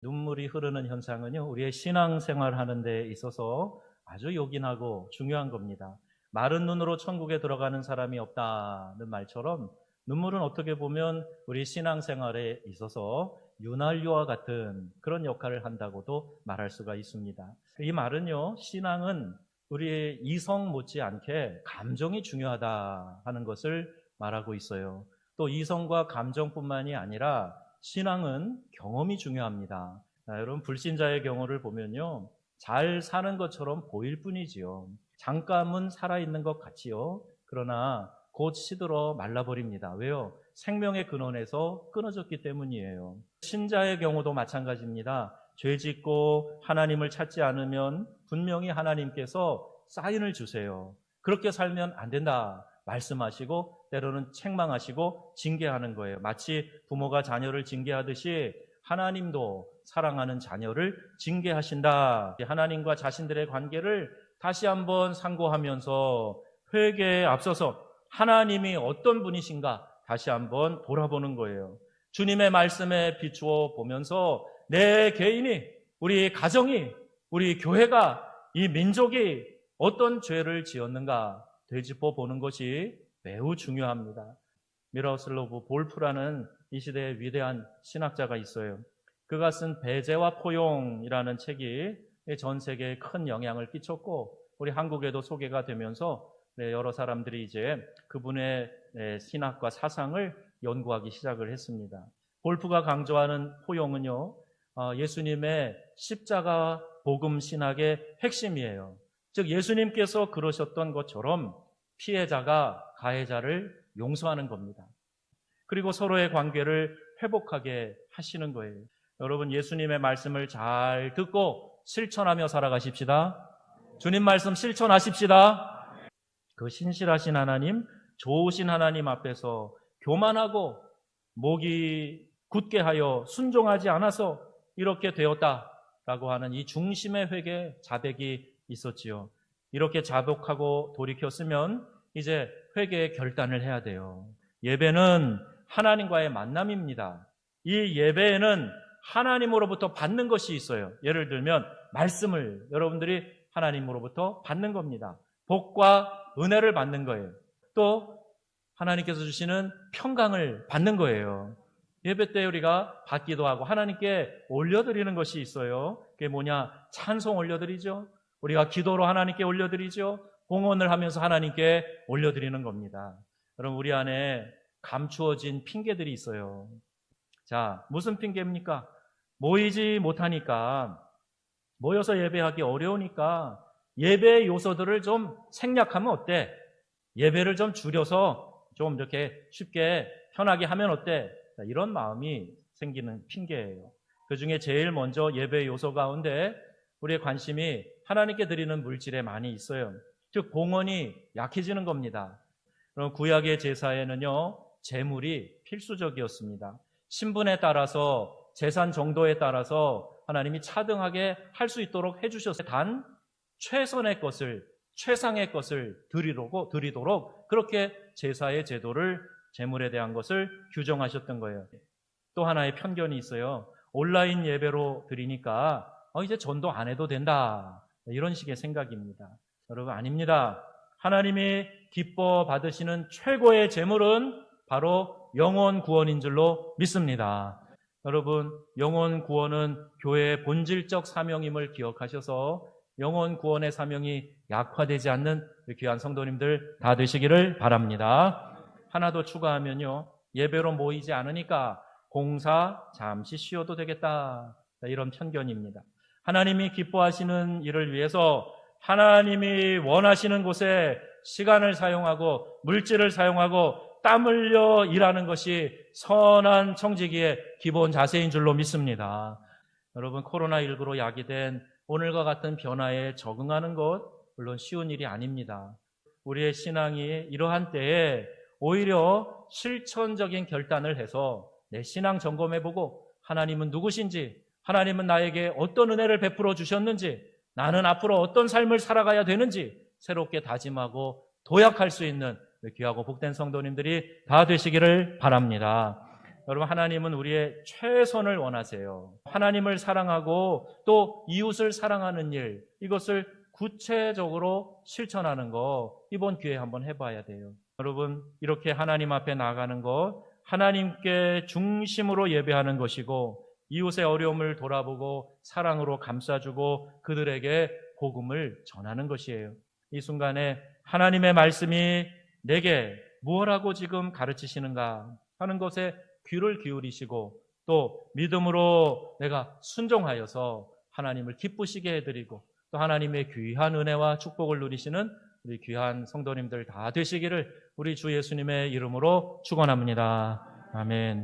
눈물이 흐르는 현상은요, 우리의 신앙생활 하는 데 있어서 아주 요긴하고 중요한 겁니다. 마른 눈으로 천국에 들어가는 사람이 없다는 말처럼 눈물은 어떻게 보면 우리 신앙생활에 있어서 윤활유와 같은 그런 역할을 한다고도 말할 수가 있습니다. 이 말은요, 신앙은 우리의 이성 못지않게 감정이 중요하다 하는 것을 말하고 있어요. 또 이성과 감정뿐만이 아니라 신앙은 경험이 중요합니다. 여러분, 불신자의 경우를 보면요, 잘 사는 것처럼 보일 뿐이지요. 잠깐은 살아있는 것 같지요. 그러나 곧 시들어 말라버립니다. 왜요? 생명의 근원에서 끊어졌기 때문이에요. 신자의 경우도 마찬가지입니다. 죄 짓고 하나님을 찾지 않으면 분명히 하나님께서 사인을 주세요. 그렇게 살면 안 된다 말씀하시고 때로는 책망하시고 징계하는 거예요. 마치 부모가 자녀를 징계하듯이 하나님도 사랑하는 자녀를 징계하신다. 하나님과 자신들의 관계를 다시 한번 상고하면서 회개에 앞서서 하나님이 어떤 분이신가 다시 한번 돌아보는 거예요. 주님의 말씀에 비추어 보면서 내 개인이, 우리 가정이, 우리 교회가, 이 민족이 어떤 죄를 지었는가 되짚어 보는 것이 매우 중요합니다. 미로슬라브 볼프라는 이 시대의 위대한 신학자가 있어요. 그가 쓴 배제와 포용이라는 책이 전 세계에 큰 영향을 끼쳤고 우리 한국에도 소개가 되면서 여러 사람들이 이제 그분의 신학과 사상을 연구하기 시작을 했습니다. 볼프가 강조하는 포용은요, 예수님의 십자가 복음 신학의 핵심이에요. 즉 예수님께서 그러셨던 것처럼 피해자가 가해자를 용서하는 겁니다. 그리고 서로의 관계를 회복하게 하시는 거예요. 여러분, 예수님의 말씀을 잘 듣고 실천하며 살아가십시다. 주님 말씀 실천하십시다. 그 신실하신 하나님, 좋으신 하나님 앞에서 교만하고 목이 굳게 하여 순종하지 않아서 이렇게 되었다라고 하는 이 중심의 회개 자백이 있었지요. 이렇게 자복하고 돌이켰으면 이제 회개의 결단을 해야 돼요. 예배는 하나님과의 만남입니다. 이 예배에는 하나님으로부터 받는 것이 있어요. 예를 들면 말씀을 여러분들이 하나님으로부터 받는 겁니다. 복과 은혜를 받는 거예요. 또 하나님께서 주시는 평강을 받는 거예요. 예배 때 우리가 받기도 하고 하나님께 올려드리는 것이 있어요. 그게 뭐냐? 찬송 올려드리죠. 우리가 기도로 하나님께 올려드리죠. 공헌을 하면서 하나님께 올려드리는 겁니다. 여러분, 우리 안에 감추어진 핑계들이 있어요. 자, 무슨 핑계입니까? 모이지 못하니까, 모여서 예배하기 어려우니까 예배의 요소들을 좀 생략하면 어때? 예배를 좀 줄여서 좀 이렇게 쉽게 편하게 하면 어때? 이런 마음이 생기는 핑계예요. 그 중에 제일 먼저 예배의 요소 가운데 우리의 관심이 하나님께 드리는 물질에 많이 있어요. 즉 봉헌이 약해지는 겁니다. 그럼 구약의 제사에는요, 제물이 필수적이었습니다. 신분에 따라서 재산 정도에 따라서 하나님이 차등하게 할 수 있도록 해주셨어요. 단 최선의 것을, 최상의 것을 드리도록 그렇게 제사의 제도를, 제물에 대한 것을 규정하셨던 거예요. 또 하나의 편견이 있어요. 온라인 예배로 드리니까 이제 전도 안 해도 된다, 이런 식의 생각입니다. 여러분, 아닙니다. 하나님이 기뻐 받으시는 최고의 제물은 바로 영혼 구원인 줄로 믿습니다. 여러분, 영혼 구원은 교회의 본질적 사명임을 기억하셔서 영혼 구원의 사명이 약화되지 않는 귀한 성도님들 다 되시기를 바랍니다. 하나 더 추가하면요, 예배로 모이지 않으니까 공사 잠시 쉬어도 되겠다, 이런 편견입니다. 하나님이 기뻐하시는 일을 위해서 하나님이 원하시는 곳에 시간을 사용하고 물질을 사용하고 땀 흘려 일하는 것이 선한 청지기의 기본 자세인 줄로 믿습니다. 여러분, 코로나19로 야기된 오늘과 같은 변화에 적응하는 것 물론 쉬운 일이 아닙니다. 우리의 신앙이 이러한 때에 오히려 실천적인 결단을 해서 내 신앙 점검해보고 하나님은 누구신지, 하나님은 나에게 어떤 은혜를 베풀어 주셨는지, 나는 앞으로 어떤 삶을 살아가야 되는지 새롭게 다짐하고 도약할 수 있는 귀하고 복된 성도님들이 다 되시기를 바랍니다. 여러분, 하나님은 우리의 최선을 원하세요. 하나님을 사랑하고 또 이웃을 사랑하는 일, 이것을 구체적으로 실천하는 거 이번 기회에 한번 해봐야 돼요. 여러분, 이렇게 하나님 앞에 나아가는 것, 하나님께 중심으로 예배하는 것이고 이웃의 어려움을 돌아보고 사랑으로 감싸주고 그들에게 복음을 전하는 것이에요. 이 순간에 하나님의 말씀이 내게 무엇라고 지금 가르치시는가 하는 것에 귀를 기울이시고 또 믿음으로 내가 순종하여서 하나님을 기쁘시게 해드리고 또 하나님의 귀한 은혜와 축복을 누리시는 우리 귀한 성도님들 다 되시기를 우리 주 예수님의 이름으로 축원합니다. 아멘.